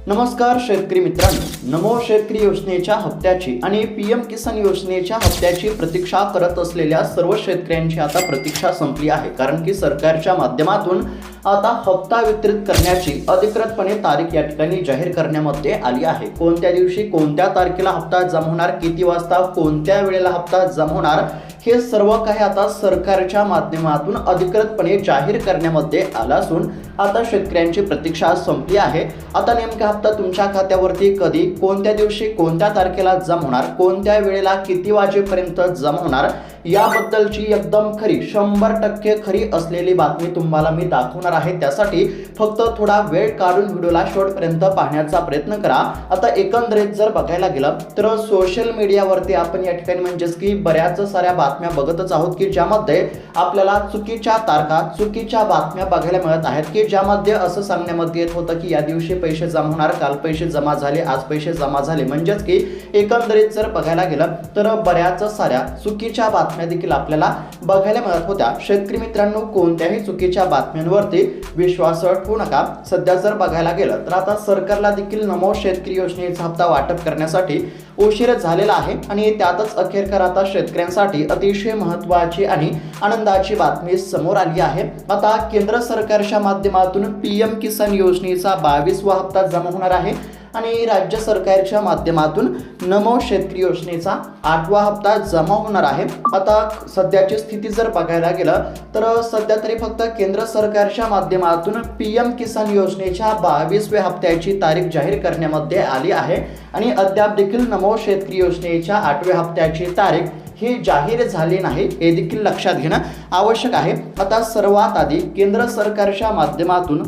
नमस्कार शेतकरी मित्रांनो, नमो शेतकरी योजनेच्या हप्त्याची आणि पीएम किसान योजनेच्या हप्त्याची प्रतीक्षा करत असलेल्या सर्व शेतकऱ्यांची आता प्रतीक्षा संपली आहे। कारण की सरकारच्या माध्यमातून आता हप्ता वितरित करण्याची अधिकृतपणे तारीख या ठिकाणी जाहीर करण्यामध्ये आली आहे। कोणत्या दिवशी कोणत्या तारखेला हप्ता जमा होणार, किती वाजता कोणत्या वेळेला हप्ता जमा होणार, हे सर्व काही आता सरकारच्या माध्यमातून अधिकृतपणे जाहीर करण्यामध्ये आलं असून आता शेतकऱ्यांची प्रतीक्षा संपली आहे। आता नेमका हप्ता तुमच्या खात्यावरती कधी, कोणत्या दिवशी, कोणत्या तारखेला जमा होणार, कोणत्या वेळेला, किती वाजेपर्यंत जमा होणार, याबद्दलची एकदम खरी 100% खरी असलेली बातमी तुम्हाला मी दाखवणार आहे। त्यासाठी फक्त थोडा वेळ काढून व्हिडिओला शेवटपर्यंत पाहण्याचा प्रयत्न करा। आता एकंदरीत जर बघायला गेलं तर सोशल मीडियावरती आपण या ठिकाणी म्हणजेच की बऱ्याच साऱ्या बातम्या बघतच आहोत की ज्यामध्ये आपल्याला चुकीच्या तारखा, चुकीच्या बातम्या बघायला मिळत आहेत की ज्यामध्ये असं सांगण्यामध्ये येत होतं की या दिवशी पैसे जमा होणार, काल पैसे जमा झाले, आज पैसे जमा झाले। म्हणजेच की एकंदरीत जर बघायला गेलं तर बऱ्याच साऱ्या चुकीच्या बातम्या देखील आपल्याला बघायला मिळत होत्या। शेतकरी मित्रांनो, कोणत्याही चुकीच्या बातम्यांवरती विश्वास ठेवू नका। सध्या जर बघायला गेलं तर आता सरकारला देखील नमो शेतकरी योजनेचा हप्ता वाटप करण्यासाठी उशीर झालेला आहे आणि त्यातच अखेरकर आता शेतकऱ्यांसाठी अतिशय महत्त्वाची आणि आनंदाची बातमी समोर आली आहे। आता केंद्र सरकारच्या माध्यमातून पीएम किसान योजनेचा 22वा हप्ता जमा होणार आहे आणि राज्य सरकारच्या माध्यमातून नमो शेतकरी योजनेचा 8वा हप्ता जमा होणार आहे। आता सध्याची स्थिती जर बघायला गेलं तर सध्या तरी फक्त केंद्र सरकारच्या माध्यमातून पीएम किसान योजनेच्या 22व्या हप्त्याची तारीख जाहीर करण्यामध्ये आली आहे आणि अद्याप देखील नमो शेतकरी योजनेच्या 8व्या हप्त्याची तारीख ही जाहीर झाली नाही, हे देखील लक्षात घेणं आवश्यक आहे। आता सर्वात आधी केंद्र सरकारच्या माध्यमातून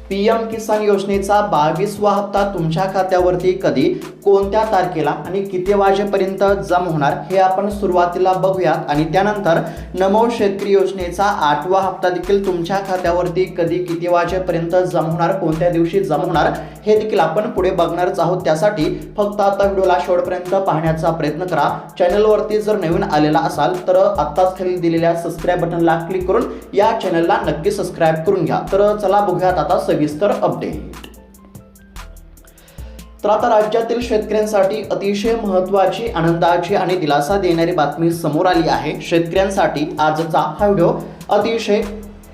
पीएम किसान योजनेचा 22वा हप्ता तुमच्या खात्यावरती कधी, कोणत्या तारखेला आणि किती वाजेपर्यंत जमा होणार हे आपण सुरुवातीला बघूयात आणि त्यानंतर नमो शेतकरी योजनेचा 8वा हप्ता देखील तुमच्या खात्यावरती कधी, किती वाजेपर्यंत जमा होणार, कोणत्या दिवशी जमा होणार हे देखील आपण पुढे बघणारच आहोत। त्यासाठी फक्त आता व्हिडिओला शेवटपर्यंत पाहण्याचा प्रयत्न करा। चॅनलवरती जर नवीन आलेला असाल तर आत्ताच खाली दिलेल्या सबस्क्राईब बटनला क्लिक करून या चॅनलला नक्की सबस्क्राईब करून घ्या। तर चला बघूयात आता सविस्तर अपडेट। तर आता राज्यातील शेतकऱ्यांसाठी अतिशय महत्त्वाची, आनंदाची आणि दिलासा देणारी बातमी समोर आली आहे। शेतकऱ्यांसाठी आजचा हा व्हिडिओ अतिशय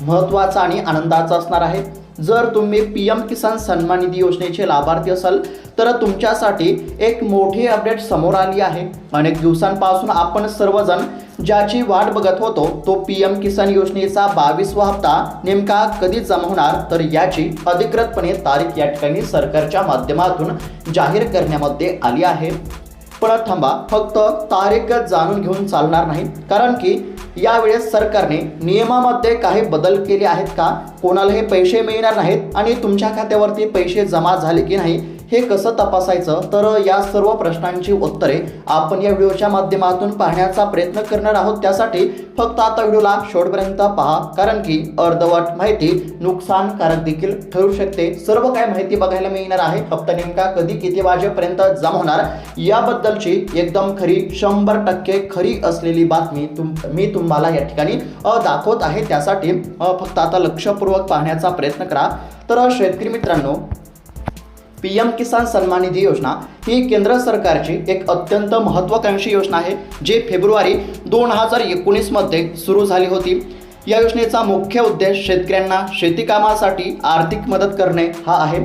महत्त्वाचा आणि आनंदाचा असणार आहे। जर तुम्ही पीएम किसान सन्मान निधी योजनेचे लाभार्थी असाल तर तुमच्यासाठी एक मोठी अपडेट समोर आली आहे। अनेक दिवसांपासून आपण सर्वजण ज्याची वाट बघत होतो तो पीएम किसान योजनेचा 22वा हप्ता नेमका कधी जमा होणार, तर याची अधिकृतपणे तारीख या ठिकाणी सरकारच्या माध्यमातून जाहीर करण्यामध्ये आली आहे। पण थांबा, फक्त तारीख जाणून घेऊन चालणार नाही, कारण की यावेळेस सरकारने नियमामध्ये काही बदल केले आहेत का, कोणालाही पैसे मिळणार नाहीत आणि तुमच्या खात्यावरती पैसे जमा झाले की नाही हे कसं तपासायचं, तर या सर्व प्रश्नांची उत्तरे आपण या व्हिडिओच्या माध्यमातून पाहण्याचा प्रयत्न करणार आहोत। त्यासाठी फक्त आता व्हिडिओला शेवटपर्यंत पहा, कारण की अर्धवट माहिती नुकसानकारक देखील ठरू शकते। सर्व काय माहिती बघायला मिळणार आहे। हप्ता नेमका कधी, किती वाजेपर्यंत जमा होणार याबद्दलची एकदम खरी 100% खरी असलेली बातमी मी तुम्हाला या ठिकाणी दाखवत आहे। त्यासाठी फक्त आता लक्षपूर्वक पाहण्याचा प्रयत्न करा। तर शेतकरी मित्रांनो, पीएम किसान सन्मान निधी योजना ही केंद्र सरकारची एक अत्यंत महत्त्वाकांक्षी योजना आहे, जी फेब्रुवारी 2019 मध्ये सुरू झाली होती। या योजनेचा मुख्य उद्देश शेतकऱ्यांना शेती कामासाठी आर्थिक मदत करणे हा आहे।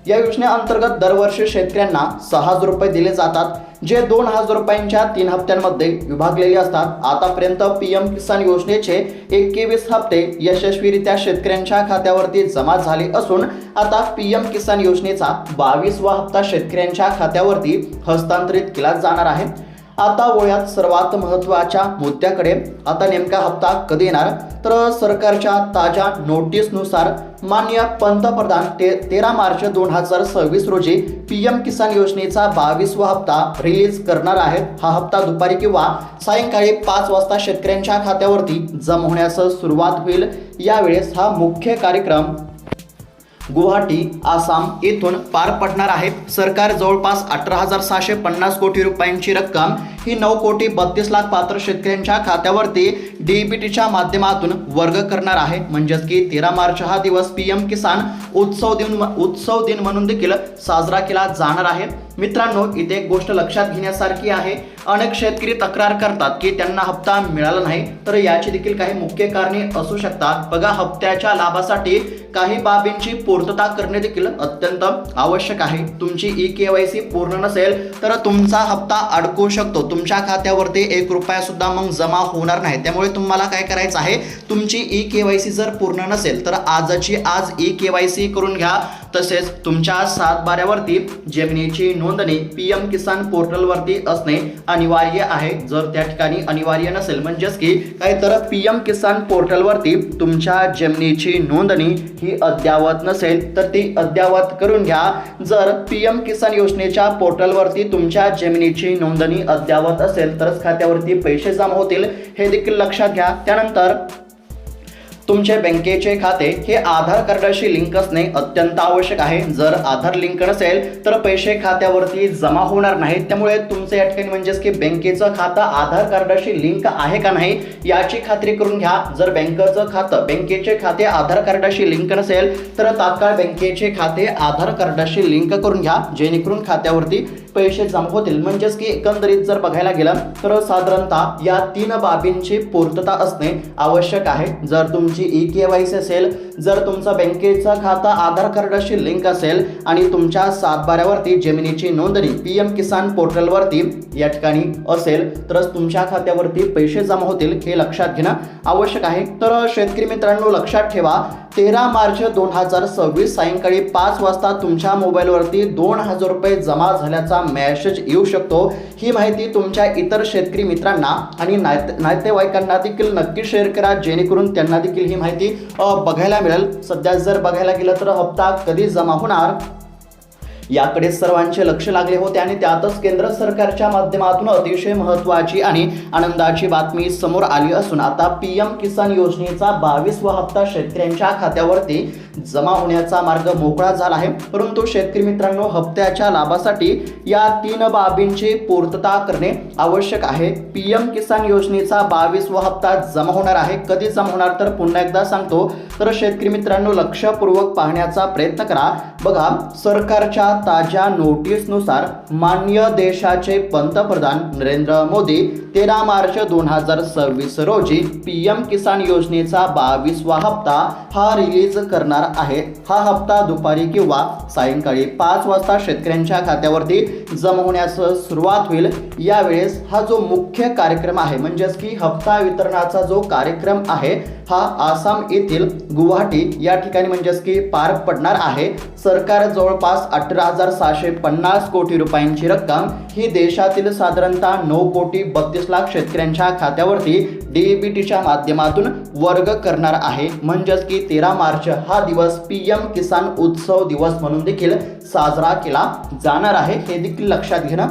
या योजनेअंतर्गत दरवर्षी शेतकऱ्यांना 6,000 रुपये दिले जातात, जे 2,000 रुपयांच्या 3 हप्त्यांमध्ये विभागलेले असतात। आतापर्यंत पीएम किसान योजनेचे 21 हप्ते यशस्वीरित्या शेतकऱ्यांच्या खात्यावरती जमा झाले असून आता पीएम किसान योजनेचा 22वा हप्ता शेतकऱ्यांच्या खात्यावरती हस्तांतरित केला जाणार आहे। आता वळूयात सर्वात महत्त्वाच्या मुद्द्याकडे। आता नेमका हप्ता कधी येणार, तर सरकारच्या ताज्या नोटीसनुसार माननीय पंतप्रधान 13 मार्च 2026 रोजी पीएम किसान योजनेचा 22वा हप्ता रिलीज करणार आहेत। हा हप्ता दुपारी किंवा सायंकाळी 5 वाजता शेतकऱ्यांच्या खात्यावरती जमा होण्यास सुरुवात होईल। यावेळेस हा मुख्य कार्यक्रम गुवाहाटी, आसाम येथून पार पडणार आहे। सरकार जवळपास 18,650 कोटी रुपयांची रक्कम ही 9,32,00,000 पात्र शेतकऱ्यांच्या खात्यावरती डीबीटीच्या माध्यमातून वर्ग करणार आहे। म्हणजेच की 13 मार्च हा दिवस पीएम किसान उत्सव दिन म्हणून देखील साजरा केला जाणार आहे। मित्रांनो, इथे एक गोष्ट लक्षात घेण्यासारखी आहे, अनेक शेतकरी तक्रार करतात की त्यांना हप्ता मिळाला नाही, तर याची देखील काही मुख्य कारणे असू शकतात। बघा, हप्त्याच्या लाभासाठी काही बाबींची पूर्तता करणे देखील अत्यंत आवश्यक आहे। तुमची ई-केवायसी पूर्ण नसेल तर तुमचा हप्ता अडकू शकतो, तुमच्या खात्यावरती 1 रुपया सुद्धा मग जमा होणार नाही। त्यामुळे तुम्हाला काय करायचं आहे, तुमची ई-केवायसी जर पूर्ण नसेल तर आजची आज ई-केवायसी करून घ्या। तसेच तुमच्या 7/12वरती जमिनीची नोंदणी पीएम किसान पोर्टलवरती असणे अनिवार्य आहे। जर त्या ठिकाणी अनिवार्य नसेल, म्हणजेच की काय तर पीएम किसान पोर्टलवरती तुमच्या जमिनीची नोंदणी ही अद्ययावत नसेल तर ती अद्ययावत करून घ्या। जर पीएम किसान योजनेच्या पोर्टलवरती तुमच्या जमिनीची नोंदणी अद्ययावत असेल तरच खात्यावरती पैसे जमा होतील, हे देखील लक्षात घ्या। त्यानंतर तुमचे बँकेचे खाते हे आधार कार्डाशी लिंक असणे अत्यंत आवश्यक आहे। जर आधार लिंक नसेल तर पैसे खात्यावरती जमा होणार नाहीत। त्यामुळे तुमचं या ठिकाणी म्हणजेच की बँकेचं खातं आधार कार्डाशी लिंक आहे का नाही याची खात्री करून घ्या। जर बँकेचे खाते आधार कार्डाशी लिंक नसेल तर तात्काळ बँकेचे खाते आधार कार्डाशी लिंक करून घ्या, जेणेकरून खात्यावरती पैसे जमा होतील। म्हणजेच की एकंदरीत जर बघायला गेलं तर साधारणतः या 3 बाबींची पूर्तता असणे आवश्यक आहे। जर तुमची ई-केवायसी असेल, जर तुमचं बँकेचं खातं आधार कार्डाशी लिंक असेल आणि तुमच्या 7/12वरती जमिनीची नोंदणी पीएम किसान पोर्टलवरती या ठिकाणी असेल तरच तुमच्या खात्यावरती पैसे जमा होतील, हे लक्षात घेणं आवश्यक आहे। तर शेतकरी मित्रांनो, लक्षात ठेवा, 13 मार्च 2026 सायंकाळी 5 वाजता तुमच्या मोबाईलवरती 2,000 रुपये जमा झाल्याचा मेसेज येऊ शकतो। ही माहिती तुमच्या इतर शेतकरी मित्रांना आणि नातेवाईकांना देखील नक्की शेअर करा, जेणेकरून त्यांना देखील ही माहिती बघायला मिळेल। सध्या जर बघायला गेलं तर हप्ता कधी जमा होणार याकडे सर्वांचे लक्ष लागले होते आणि त्यातच केंद्र सरकारच्या माध्यमातून अतिशय महत्त्वाची आणि आनंदाची बातमी समोर आली असून आता पीएम किसान योजनेचा 22वा हप्ता शेतकऱ्यांच्या खात्यावरती जमा होण्याचा मार्ग मोकळा झाला आहे। परंतु शेतकरी मित्रांनो, हप्त्याच्या लाभासाठी या 3 बाबींची पूर्तता करणे आवश्यक आहे। पीएम किसान योजनेचा 22वा हप्ता जमा होणार आहे। कधी जमा होणार तर पुन्हा एकदा सांगतो, तर शेतकरी मित्रांनो लक्षपूर्वक पाहण्याचा प्रयत्न करा। बघा, सरकारच्या ताज्या नोटीसनुसार माननीय देशाचे पंतप्रधान नरेंद्र मोदी 13 मार्च 2026 रोजी पीएम किसान योजनेचा 22वा हप्ता हा रिलीज करणार आहे। हा हप्ता दुपारी किंवा सायंकाळी 5 वाजता शेतकऱ्यांच्या खात्यावरती जमा होण्यास सुरुवात होईल। यावेळेस हा जो मुख्य कार्यक्रम आहे, म्हणजेच की हप्ता वितरणाचा जो कार्यक्रम आहे हा आसाम येथील गुवाहाटी या ठिकाणी म्हणजेच की पार पडणार आहे। सरकार जवळपास 18,650 कोटी रुपयांची रक्कम ही देशातील साधारणतः 9,32,00,000 शेतकऱ्यांच्या खात्यावरती डीबीटीच्या माध्यमातून वर्ग करणार आहे। म्हणजेच की 13 मार्च हा दिवस पीएम किसान उत्सव दिवस म्हणून देखील साजरा केला जाणार आहे, हे देखील लक्षात घेणं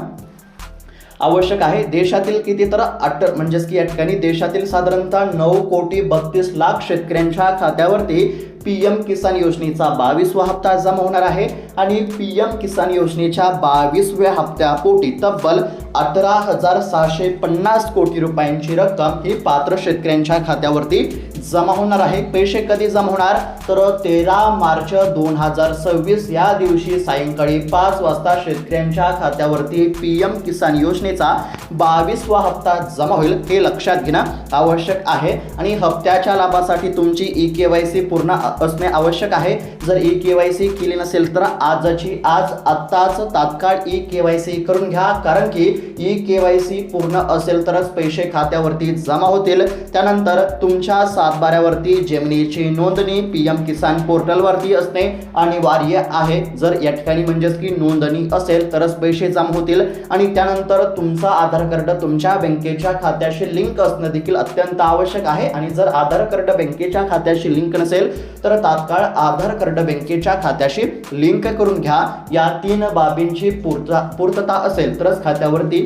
आवश्यक आहे। देशातील किती तर म्हणजेच की या ठिकाणी देशातील साधारणतः 9,32,00,000 शेतकऱ्यांच्या खात्यावरती पीएम किसान योजनेचा 22वा हप्ता जमा होणार आहे आणि पीएम किसान योजनेच्या 22व्या हप्त्यापोटी तब्बल 18,650 कोटी रुपयांची रक्कम ही पात्र शेतकऱ्यांच्या खात्यावरती जमा होणार आहे। पैसे कधी जमा होणार तर 13 मार्च 2026 या दिवशी सायंकाळी 5 वाजता शेतकऱ्यांच्या खात्यावरती पीएम किसान योजनेचा 22वा हप्ता जमा होईल, हे लक्षात घेणं आवश्यक आहे। आणि हप्त्याच्या लाभासाठी तुमची ई-केवायसी पूर्ण असणे आवश्यक आहे। जर ई-केवायसी केली नसेल तर आजची आज आत्ताच तात्काळ ई-केवायसी करून घ्या, कारण की ई-केवायसी पूर्ण असेल तरच पैसे खात्यावरती जमा होतील। त्यानंतर तुमच्या 7/12वरती जमिनीची नोंदणी पीएम किसान पोर्टलवरती असणे अनिवार्य आहे। जर या ठिकाणी म्हणजेच की नोंदणी असेल तरच पैसे जमा होतील आणि त्यानंतर तुमचा आधार कार्ड तुमच्या बँकेच्या खात्याशी लिंक असणे देखील अत्यंत आवश्यक आहे। आणि जर आधार कार्ड बँकेच्या खात्याशी लिंक नसेल तर तात्काळ आधार कार्ड बँकेच्या खात्याशी लिंक करून घ्या। या 3 बाबींची पूर्तता असेल तरच खात्यावरती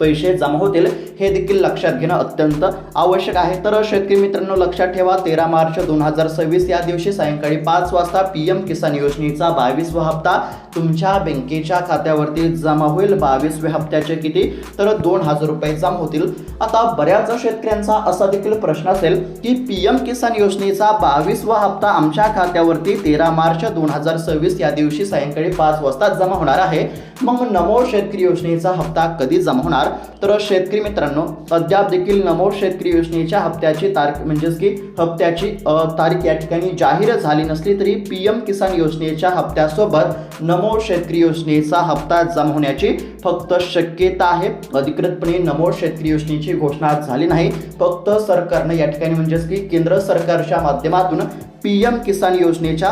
पैसे जमा होतील हे देखील लक्षात घेणं अत्यंत आवश्यक आहे। तर शेतकरी मित्रांनो लक्षात ठेवा 13 मार्च 2026 या दिवशी सायंकाळी 5 वाजता पीएम किसान योजनेचा 22वा हप्ता तुमच्या बँकेच्या खात्यावरती जमा होईल। 22व्या हप्त्याचे किती तर 2000 रुपये जमा होतील। आता बऱ्याच शेतकऱ्यांचा असा देखील प्रश्न असेल की पीएम किसान योजनेचा 22वा हप्ता आमच्या खात्यावरती 13 मार्च 2026 या दिवशी सायंकाळी 5 वाजता जमा होणार आहे, मग नमो शेतकरी योजनेचा हप्ता कधी जमा होणार? तर शेतकरी मित्रांनो अद्याप देखील नमो शेतकरी योजनेच्या हप्त्याची तारीख म्हणजेच की हप्त्याची तारीख या ठिकाणी जाहीर झाली नसली तरी पीएम किसान योजनेच्या हप्त्यासोबत नमो शेतकरी योजनेचा हप्ता जमा होण्याची फक्त शक्यता आहे। अधिकृतपणे नमो शेतकरी योजनेची घोषणा झाली नाही, फक्त सरकारने या ठिकाणी म्हणजेच की केंद्र सरकारच्या माध्यमातून पीएम किसान योजनेच्या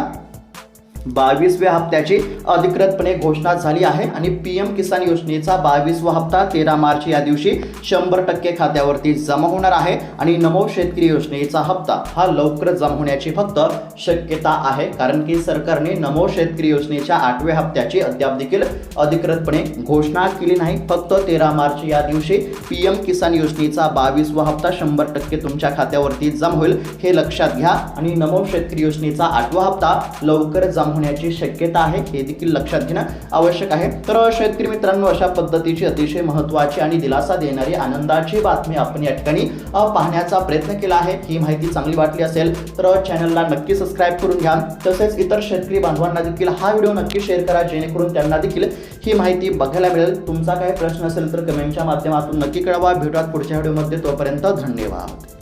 22व्या हप्त्याची अधिकृतपणे घोषणा झाली आहे आणि पीएम किसान योजनेचा 22वा हप्ता 13 मार्च या दिवशी 100% खात्यावरती जमा होणार आहे आणि नमो शेतकरी योजनेचा हप्ता हा लवकर जमा होण्याची फक्त शक्यता आहे, कारण की सरकारने नमो शेतकरी योजनेच्या 8व्या हप्त्याची अद्याप देखील अधिकृतपणे घोषणा केली नाही। फक्त 13 मार्च या दिवशी पीएम किसान योजनेचा 22वा हप्ता 100% तुमच्या खात्यावरती जमा होईल हे लक्षात घ्या आणि नमो शेतकरी योजनेचा 8वा हप्ता लवकर जमा होण्याची शक्यता आहे हे देखील लक्षात घेणं आवश्यक आहे। तर शेतकरी मित्रांनो अशा पद्धतीची अतिशय महत्त्वाची आणि दिलासा देणारी आनंदाची बातमी आपण या ठिकाणी पाहण्याचा प्रयत्न केला आहे। ही माहिती चांगली वाटली असेल तर चॅनलला नक्की सबस्क्राईब करून घ्या, तसेच इतर शेतकरी बांधवांना देखील हा व्हिडिओ नक्की शेअर करा जेणेकरून त्यांना देखील ही माहिती बघायला मिळेल। तुमचा काही प्रश्न असेल तर कमेंटच्या माध्यमातून नक्की कळवा। भेटूयात पुढच्या व्हिडिओमध्ये, तोपर्यंत धन्यवाद।